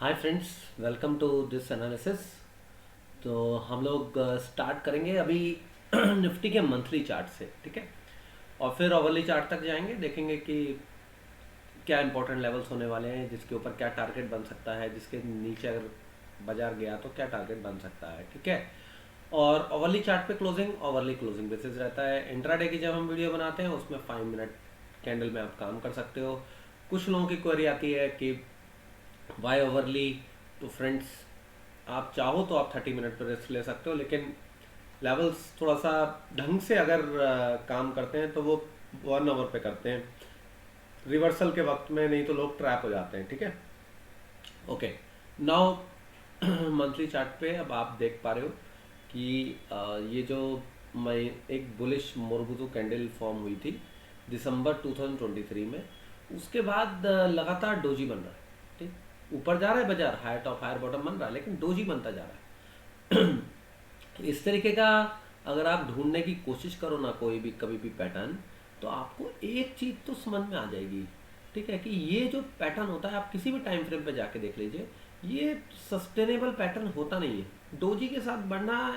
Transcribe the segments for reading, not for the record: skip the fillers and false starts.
Hi friends, welcome to this analysis. तो हम लोग स्टार्ट करेंगे अभी निफ्टी के मंथली चार्ट से, ठीक है। और फिर ओवरली चार्ट तक जाएंगे, देखेंगे कि क्या इंपॉर्टेंट लेवल्स होने वाले हैं, जिसके ऊपर क्या टारगेट बन सकता है, जिसके नीचे अगर बाजार गया तो क्या टारगेट बन सकता है, ठीक है। और ओवरली चार्ट पे क्लोजिंग ओवरली क्लोजिंग बेसिस रहता है। इंट्राडे की जब हम वीडियो बनाते हैं उसमें 5 मिनट कैंडल में आप काम कर सकते हो। कुछ लोगों की क्वेरी आती है कि वाई ओवरली। तो फ्रेंड्स, आप चाहो तो आप 30 मिनट पर रेस्ट ले सकते हो, लेकिन लेवल्स थोड़ा सा ढंग से अगर काम करते हैं तो वो 1 आवर पे करते हैं रिवर्सल के वक्त में, नहीं तो लोग ट्रैप हो जाते हैं, ठीक है। ओके, नाउ मंथली चार्ट पे अब आप देख पा रहे हो कि ये जो मैं एक बुलिश मोरबुदू कैंडल फॉर्म हुई थी दिसंबर 2023 में। उसके बाद लगातार डोजी बन रहा है, ठीक। ऊपर जा रहा है बाजार, हायर टॉप हायर बॉटम बन रहा है, लेकिन डोजी बनता जा रहा है। इस तरीके का अगर आप ढूंढने की कोशिश करो ना कोई भी कभी भी पैटर्न, तो आपको एक चीज़ तो समझ में आ जाएगी, ठीक है, कि ये जो पैटर्न होता है आप किसी भी टाइम फ्रेम पे जाके देख लीजिए, ये सस्टेनेबल पैटर्न होता नहीं है। डोजी के साथ बढ़ना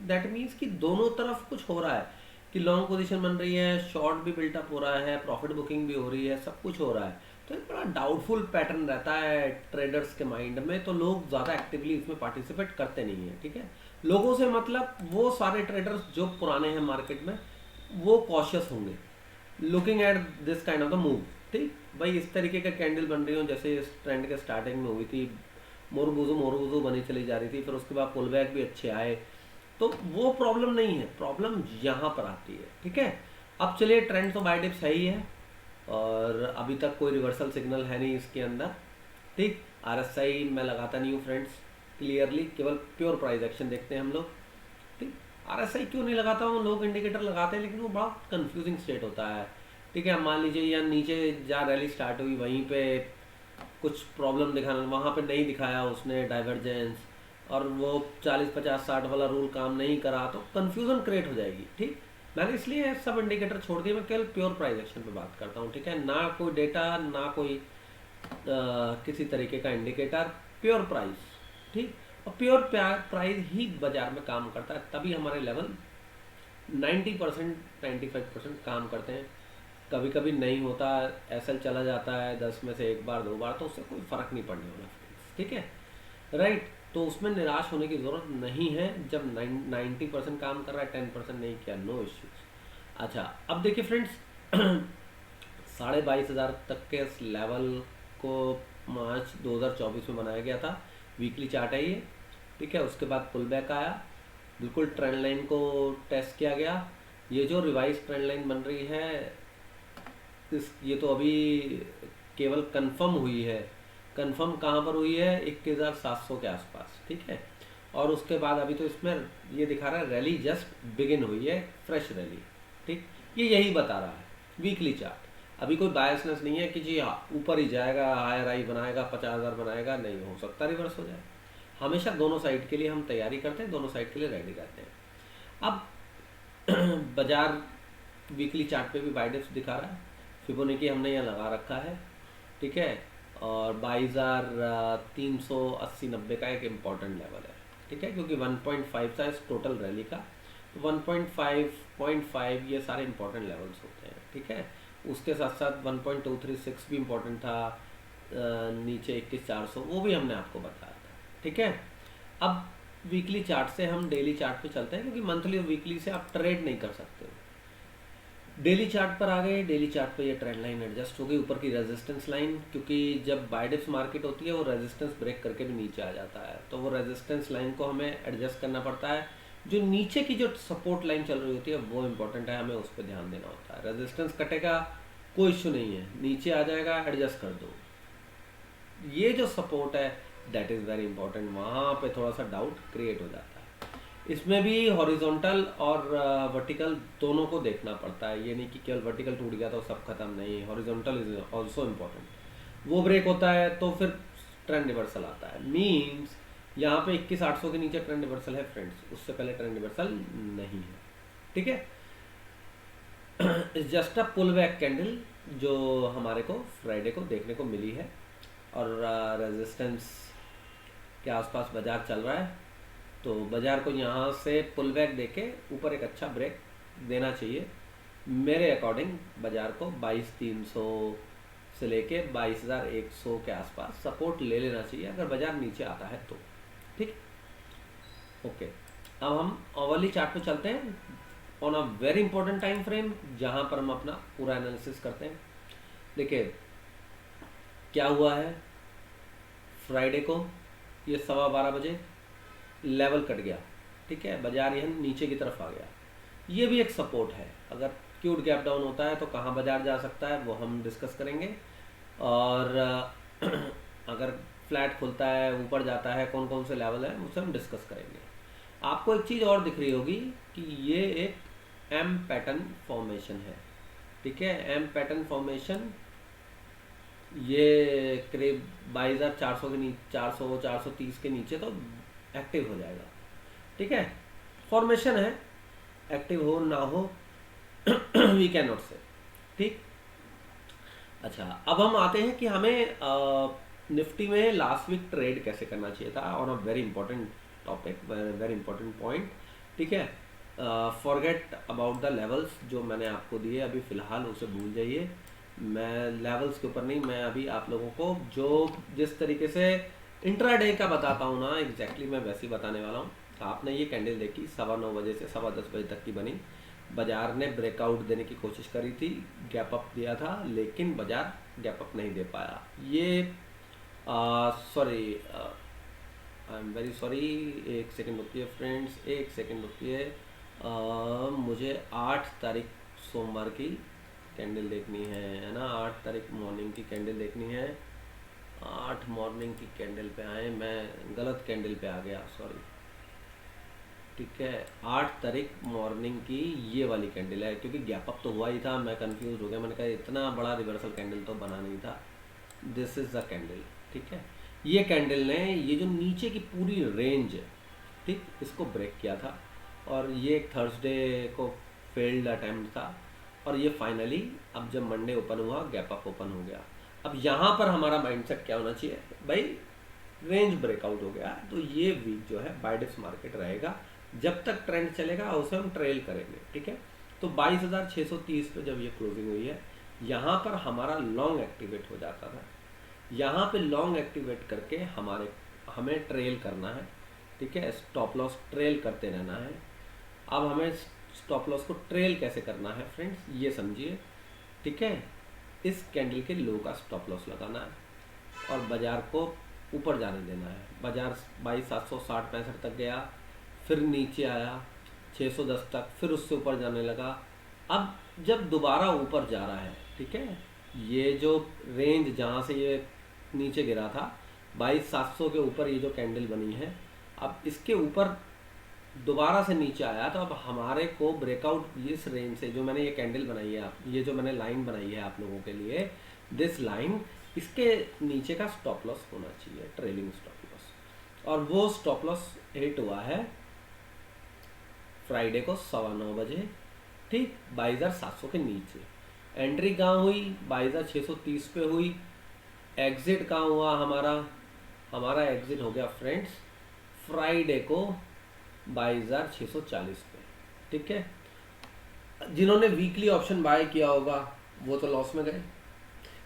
दैट मीन्स कि दोनों तरफ कुछ हो रहा है, कि लॉन्ग पोजीशन बन रही है, शॉर्ट भी बिल्टअप हो रहा है, प्रॉफिट बुकिंग भी हो रही है, सब कुछ हो रहा है। तो एक बड़ा डाउटफुल पैटर्न रहता है ट्रेडर्स के माइंड में, तो लोग ज़्यादा एक्टिवली इसमें पार्टिसिपेट करते नहीं है, ठीक है। लोगों से मतलब वो सारे ट्रेडर्स जो पुराने हैं मार्केट में, वो कॉशियस होंगे looking at this kind of the move, ठीक। भाई इस तरीके का कैंडल बन रही हो जैसे इस ट्रेंड के स्टार्टिंग में हुई थी, मोरबुजू बनी चली जा रही थी, फिर उसके बाद पुल बैक भी अच्छे आए, तो वो प्रॉब्लम नहीं है। प्रॉब्लम यहाँ पर आती है, ठीक है। अब चलिए, ट्रेंड तो बाय डिप्स है ही है, और अभी तक कोई रिवर्सल सिग्नल है नहीं इसके अंदर, ठीक। आरएसआई मैं लगाता नहीं हूँ फ्रेंड्स, क्लियरली केवल प्योर प्राइस एक्शन देखते हैं हम लोग, ठीक। आरएसआई क्यों नहीं लगाता हूँ, लोग इंडिकेटर लगाते हैं लेकिन वो बड़ा कंफ्यूजिंग स्टेट होता है, ठीक है। मान लीजिए या नीचे जहाँ रैली स्टार्ट हुई वहीं पे कुछ प्रॉब्लम दिखाना, वहाँ पे नहीं दिखाया उसने डाइवर्जेंस, और वो 40 50 60 वाला रूल काम नहीं करा, तो कन्फ्यूज़न क्रिएट हो जाएगी, ठीक। मैंने इसलिए सब इंडिकेटर छोड़ दिए, मैं केवल प्योर प्राइस एक्शन पे बात करता हूँ, ठीक है। ना कोई डेटा, ना कोई किसी तरीके का इंडिकेटर, प्योर प्राइस, ठीक। और प्योर प्राइस ही बाजार में काम करता है, तभी हमारे लेवल 90% 95% काम करते हैं। कभी कभी नहीं होता, एसएल चला जाता है 10 में से एक बार दो बार, तो उससे कोई फ़र्क नहीं पड़ने वाला फ्रेंड्स, ठीक है, राइट। तो उसमें निराश होने की ज़रूरत नहीं है, जब 90% काम कर रहा है, 10% नहीं किया, नो इश्यूज। अच्छा, अब देखिए फ्रेंड्स, 22,500 तक के इस लेवल को मार्च 2024 में बनाया गया था। वीकली चार्ट है ये, ठीक है। उसके बाद पुल बैक आया, बिल्कुल ट्रेंड लाइन को टेस्ट किया गया। ये जो रिवाइज ट्रेंड लाइन बन रही है, ये तो अभी केवल कंफर्म हुई है। कंफर्म कहाँ पर हुई है? 21,700 के आसपास, ठीक है। और उसके बाद अभी तो इसमें ये दिखा रहा है रैली जस्ट बिगिन हुई है, फ्रेश रैली, ठीक। ये यही बता रहा है वीकली चार्ट। अभी कोई बायसनेस नहीं है कि जी हाँ ऊपर ही जाएगा, हायर आई बनाएगा, 50,000 बनाएगा, नहीं हो सकता रिवर्स हो जाए। हमेशा दोनों साइड के लिए हम तैयारी करते हैं, दोनों साइड के लिए रेडी रहते हैं। अब बाजार वीकली चार्ट पे भी बाय डिप्स दिखा रहा है, फिबोनाची हमने यहाँ लगा रखा है, ठीक है। और 22,380-90 का एक इम्पॉर्टेंट लेवल है, ठीक है, क्योंकि 1.5 था इस टोटल रैली का, तो 1.5 0.5 ये सारे इंपॉर्टेंट लेवल्स होते हैं, ठीक है। उसके साथ साथ 1.236 भी इम्पोर्टेंट था, नीचे 21,400 वो भी हमने आपको बताया था, ठीक है। अब वीकली चार्ट से हम डेली चार्ट पे चलते हैं, क्योंकि मंथली और वीकली से आप ट्रेड नहीं कर सकते हो। डेली चार्ट पर आ गए, डेली चार्ट पे ये ट्रेंड लाइन एडजस्ट हो गई, ऊपर की रेजिस्टेंस लाइन, क्योंकि जब बाय डिप्स मार्केट होती है वो रेजिस्टेंस ब्रेक करके भी नीचे आ जाता है, तो वो रेजिस्टेंस लाइन को हमें एडजस्ट करना पड़ता है। जो नीचे की जो सपोर्ट लाइन चल रही होती है वो इंपॉर्टेंट है, हमें उस पर ध्यान देना होता है। रेजिस्टेंस कटेगा कोई इशू नहीं है, नीचे आ जाएगा एडजस्ट कर दो। ये जो सपोर्ट है दैट इज़ वेरी इंपॉर्टेंट, वहाँ पे थोड़ा सा डाउट क्रिएट हो जाता है। इसमें भी हॉरिजॉन्टल और वर्टिकल दोनों को देखना पड़ता है, ये नहीं कि केवल वर्टिकल टूट गया तो सब खत्म, नहीं, हॉरिजॉन्टल इज ऑल्सो इम्पोर्टेंट। वो ब्रेक होता है तो फिर ट्रेंड रिवर्सल आता है, मीन्स यहाँ पे 21,800 के नीचे ट्रेंड रिवर्सल है फ्रेंड्स, उससे पहले ट्रेंड रिवर्सल नहीं है, ठीक है। It's just a pull back candle जो हमारे को फ्राइडे को देखने को मिली है, और रेजिस्टेंस के आसपास बाजार चल रहा है, तो बाजार को यहाँ से पुल बैक देके ऊपर एक अच्छा ब्रेक देना चाहिए। मेरे अकॉर्डिंग बाजार को 22,300 से लेके 22,100 के आसपास सपोर्ट ले लेना चाहिए अगर बाजार नीचे आता है तो। ठीक, ओके। अब हम ओवरली चार्ट पे चलते हैं on a very important time frame, जहाँ पर हम अपना पूरा एनालिसिस करते हैं। देखिए क्या हुआ है, फ्राइडे को ये 12:15 लेवल कट गया, ठीक है, बाजार यहाँ नीचे की तरफ आ गया। ये भी एक सपोर्ट है, अगर क्यूट गैप डाउन होता है तो कहाँ बाजार जा सकता है वो हम डिस्कस करेंगे, और अगर फ्लैट खुलता है ऊपर जाता है कौन कौन से लेवल है उसे हम डिस्कस करेंगे। आपको एक चीज़ और दिख रही होगी कि ये एक एम पैटर्न फॉर्मेशन है, ठीक है। एम पैटर्न फॉर्मेशन ये करीब 22,400 के नीचे, 430 के नीचे तो एक्टिव हो जाएगा, ठीक है। फॉर्मेशन है, एक्टिव हो ना हो वी कैन नॉट से, ठीक। अच्छा, अब हम आते हैं कि हमें निफ्टी में लास्ट वीक ट्रेड कैसे करना चाहिए था, on a very important topic, very important point, ठीक है। फॉरगेट अबाउट द लेवल्स जो मैंने आपको दिए अभी फ़िलहाल, उसे भूल जाइए। मैं लेवल्स के ऊपर नहीं, मैं अभी आप लोगों को जो जिस तरीके से इंट्राडे का बताता हूँ ना, एग्जैक्टली मैं वैसे ही बताने वाला हूँ। आपने ये कैंडल देखी 9:15 से 10:15 बजे तक की बनी, बाजार ने ब्रेकआउट देने की कोशिश करी थी, गैप अप दिया था, लेकिन बाजार गैप अप नहीं दे पाया। ये sorry, I am very sorry, एक सेकंड रुकिए फ्रेंड्स, एक सेकंड रुकिए। मुझे 8 तारीख सोमवार की कैंडल देखनी है ना, 8 तारीख मॉर्निंग की कैंडल देखनी है। 8 मॉर्निंग की कैंडल पे आए, मैं गलत कैंडल पे आ गया, सॉरी, ठीक है। 8 तारीख मॉर्निंग की ये वाली कैंडल है, क्योंकि गैप अप तो हुआ ही था, मैं कंफ्यूज हो गया, मैंने कहा इतना बड़ा रिवर्सल कैंडल तो बना नहीं था। दिस इज़ द कैंडल, ठीक है। ये कैंडल ने ये जो नीचे की पूरी रेंज है, ठीक, इसको ब्रेक किया था, और ये एक थर्सडे को फेल्ड अटैम्प्ट था, और ये फाइनली अब जब मंडे ओपन हुआ गैप अप ओपन हो गया। अब यहाँ पर हमारा माइंडसेट क्या होना चाहिए भाई, रेंज ब्रेकआउट हो गया तो ये वीक जो है बाय डिप्स मार्केट रहेगा, जब तक ट्रेंड चलेगा उसे हम ट्रेल करेंगे, ठीक है। तो 22,630 पे जब ये क्लोजिंग हुई है, यहाँ पर हमारा लॉन्ग एक्टिवेट हो जाता था, यहाँ पे लॉन्ग एक्टिवेट करके हमें ट्रेल करना है, ठीक है, स्टॉप लॉस ट्रेल करते रहना है। अब हमें स्टॉप लॉस को ट्रेल कैसे करना है फ्रेंड्स, ये समझिए, ठीक है। इस कैंडल के लो का स्टॉप लॉस लगाना है और बाजार को ऊपर जाने देना है। बाजार 22,760-65 तक गया, फिर नीचे आया 610 तक, फिर उससे ऊपर जाने लगा। अब जब दोबारा ऊपर जा रहा है, ठीक है, ये जो रेंज जहाँ से ये नीचे गिरा था 22,700 के ऊपर ये जो कैंडल बनी है, अब इसके ऊपर दोबारा से नीचे आया, तो अब हमारे को ब्रेकआउट इस रेंज से जो मैंने ये कैंडल बनाई है, ये जो मैंने लाइन बनाई है आप लोगों के लिए, दिस लाइन, इसके नीचे का स्टॉप लॉस होना चाहिए, ट्रेलिंग स्टॉप लॉस, और वो स्टॉप लॉस हिट हुआ है फ्राइडे को 9:15 ठीक, 22,700 के नीचे। एंट्री कहाँ हुई, 22,630 पे हुई। एग्जिट कहाँ हुआ हमारा एग्जिट हो गया फ्रेंड्स फ्राइडे को 22,640 पे, ठीक है। जिन्होंने वीकली ऑप्शन बाय किया होगा वो तो लॉस में गए,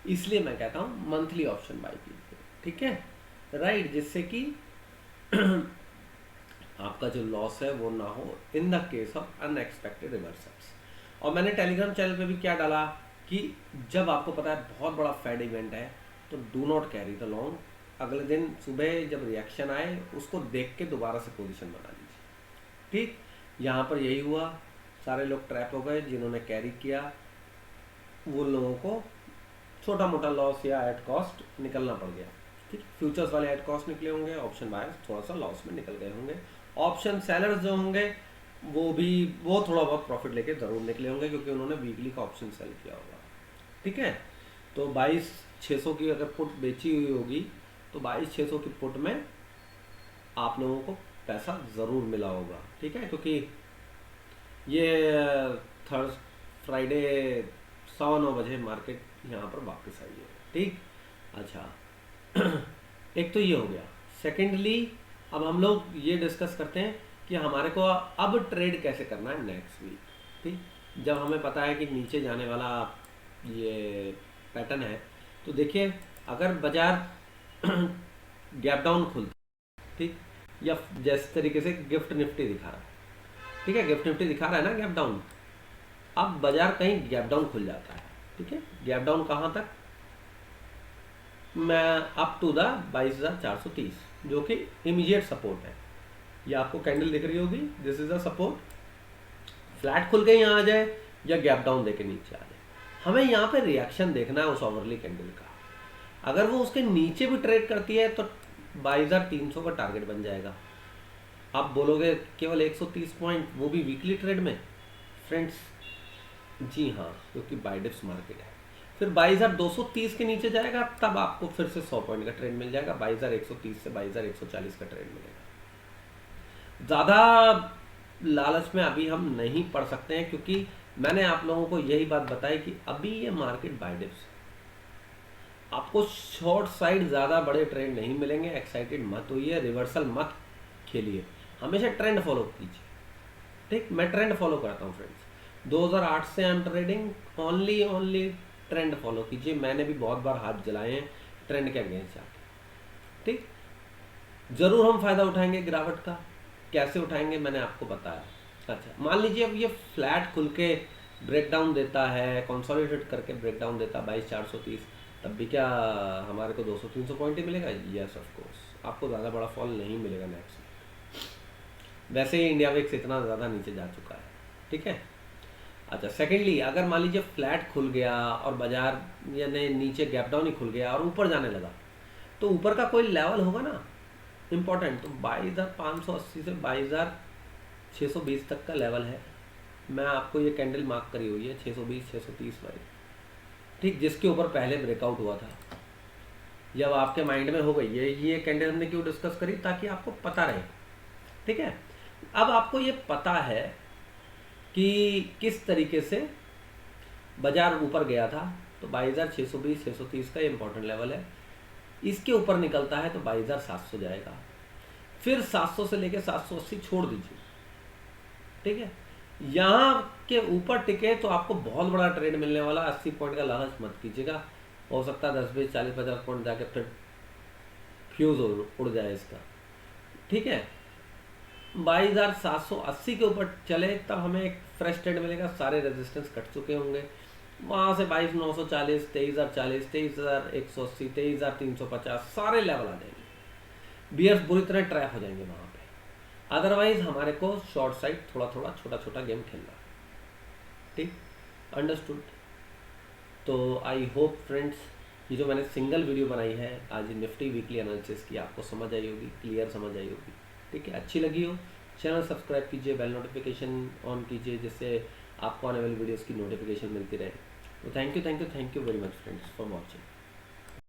इसलिए मैं कहता हूँ मंथली ऑप्शन बाय कीजिए, ठीक है, राइट, जिससे कि आपका जो लॉस है वो ना हो in the case of unexpected reversals. और मैंने टेलीग्राम चैनल पे भी क्या डाला कि जब आपको पता है बहुत बड़ा फेड इवेंट है तो do not carry the long, अगले दिन सुबह जब रिएक्शन आए उसको देख के दोबारा से पोजीशन बना लीजिए, ठीक। यहाँ पर यही हुआ, सारे लोग ट्रैप हो गए, जिन्होंने कैरी किया वो लोगों को छोटा मोटा लॉस या एट कॉस्ट निकलना पड़ गया, ठीक। फ्यूचर्स वाले एट कॉस्ट निकले होंगे, ऑप्शन बायर्स थोड़ा सा लॉस में निकल गए होंगे, ऑप्शन सेलर्स जो होंगे वो थोड़ा बहुत प्रॉफिट लेके ज़रूर निकले होंगे, क्योंकि उन्होंने वीकली का ऑप्शन सेल किया होगा, ठीक है। तो 22,600 की अगर पुट बेची हुई होगी तो 22,600 की पुट में आप लोगों को पैसा ज़रूर मिला होगा, ठीक है, क्योंकि ये फ्राइडे 9:15 मार्केट यहाँ पर वापस आई है, ठीक। अच्छा, एक तो ये हो गया। सेकेंडली अब हम लोग ये डिस्कस करते हैं कि हमारे को अब ट्रेड कैसे करना है नेक्स्ट वीक। ठीक, जब हमें पता है कि नीचे जाने वाला ये पैटर्न है, तो देखिए अगर बाजार गैप डाउन खुलता है, ठीक, या जैसे तरीके से गिफ्ट निफ्टी दिखा रहा है, ठीक है, गिफ्ट निफ्टी दिखा रहा है ना गैप डाउन, अब बाजार कहीं गैप डाउन खुल जाता है, ठीक है, गैप डाउन कहाँ तक, मैं अप टू द 22,430, जो कि इमीडिएट सपोर्ट है। ये आपको कैंडल दिख रही होगी, this is a support. Flat खुल के यहाँ आ जाए या गैप डाउन देके नीचे आ जाए, हमें यहाँ पे रिएक्शन देखना है उस ओवरली कैंडल का। अगर वो उसके नीचे भी ट्रेड करती है तो 22,300 का टारगेट बन जाएगा। आप बोलोगे केवल 130 पॉइंट, वो भी वीकली ट्रेड में, फ्रेंड्स जी हाँ, क्योंकि बाइडिप्स मार्केट है। फिर 2230 के नीचे जाएगा, तब आपको फिर से 100 पॉइंट का ट्रेड मिल जाएगा, 22,130 से 22,140 का ट्रेड मिलेगा। ज़्यादा लालच में अभी हम नहीं पढ़ सकते हैं, क्योंकि मैंने आप लोगों को यही बात बताई कि अभी ये मार्केट बाइडिप्स, आपको शॉर्ट साइड ज़्यादा बड़े ट्रेंड नहीं मिलेंगे। एक्साइटेड मत होइए, रिवर्सल मत खेलिए, हमेशा ट्रेंड फॉलो कीजिए। ठीक, मैं ट्रेंड फॉलो करता हूँ फ्रेंड्स, 2008 से I am trading, only trend follow कीजिए। मैंने भी बहुत बार हाथ जलाए हैं ट्रेंड के अगेंस्ट जाके। ठीक, ज़रूर हम फ़ायदा उठाएंगे गिरावट का। कैसे उठाएंगे मैंने आपको बताया। अच्छा, मान लीजिए अब ये फ्लैट खुल के ब्रेकडाउन देता है, कंसोलिडेट करके ब्रेकडाउन देता है 22,430, तब भी क्या हमारे को 200-300 पॉइंट ही मिलेगा? यस ऑफ कोर्स, आपको ज़्यादा बड़ा फॉल नहीं मिलेगा नेक्स्ट। वैसे ही इंडिया विक्स इतना ज़्यादा नीचे जा चुका है। ठीक है। अच्छा, सेकेंडली अगर मान लीजिए फ्लैट खुल गया और बाजार यानी नीचे गैप डाउन ही खुल गया और ऊपर जाने लगा, तो ऊपर का कोई लेवल होगा ना इम्पोर्टेंट, तो 22,580 से 22,620 तक का लेवल है। मैं आपको ये कैंडल मार्क करी हुई है 620-630 वाली। ठीक, जिसके ऊपर पहले ब्रेकआउट हुआ था। जब आपके माइंड में हो गई ये कैंडल हमने क्यों डिस्कस करी, ताकि आपको पता रहे। ठीक है, अब आपको ये पता है कि किस तरीके से बाजार ऊपर गया था, तो 22,620-630 का इम्पोर्टेंट लेवल है। इसके ऊपर निकलता है तो 22,700 जाएगा, फिर 700 से लेके 780 छोड़ दीजिए। ठीक है, यहाँ के ऊपर टिके तो आपको बहुत बड़ा ट्रेड मिलने वाला। 80 पॉइंट का लालच मत कीजिएगा, हो सकता है 10, 20, 40, 50 पॉइंट जाके फिर फ्यूज उड़ जाए इसका। ठीक है, 22,780 के ऊपर चले तब हमें एक फ्रेश ट्रेड मिलेगा। सारे रेजिस्टेंस कट चुके होंगे, वहाँ से 22,940, 23,040, 23,180, 23,350 सारे लेवल आ जाएंगे। बियर्स बुरी तरह ट्रैप हो जाएंगे वहाँ पे। अदरवाइज हमारे को शॉर्ट साइड थोड़ा थोड़ा छोटा छोटा गेम खेलना। ठीक, अंडरस्टूड। तो आई होप फ्रेंड्स, ये जो मैंने सिंगल वीडियो बनाई है आज निफ्टी वीकली एनालिसिस की, आपको समझ आई होगी, क्लियर समझ आई होगी। ठीक है, अच्छी लगी हो चैनल सब्सक्राइब कीजिए, बेल नोटिफिकेशन ऑन कीजिए, जिससे आपको आने वाली वीडियोस की नोटिफिकेशन मिलती रहे। तो thank you very much friends for watching.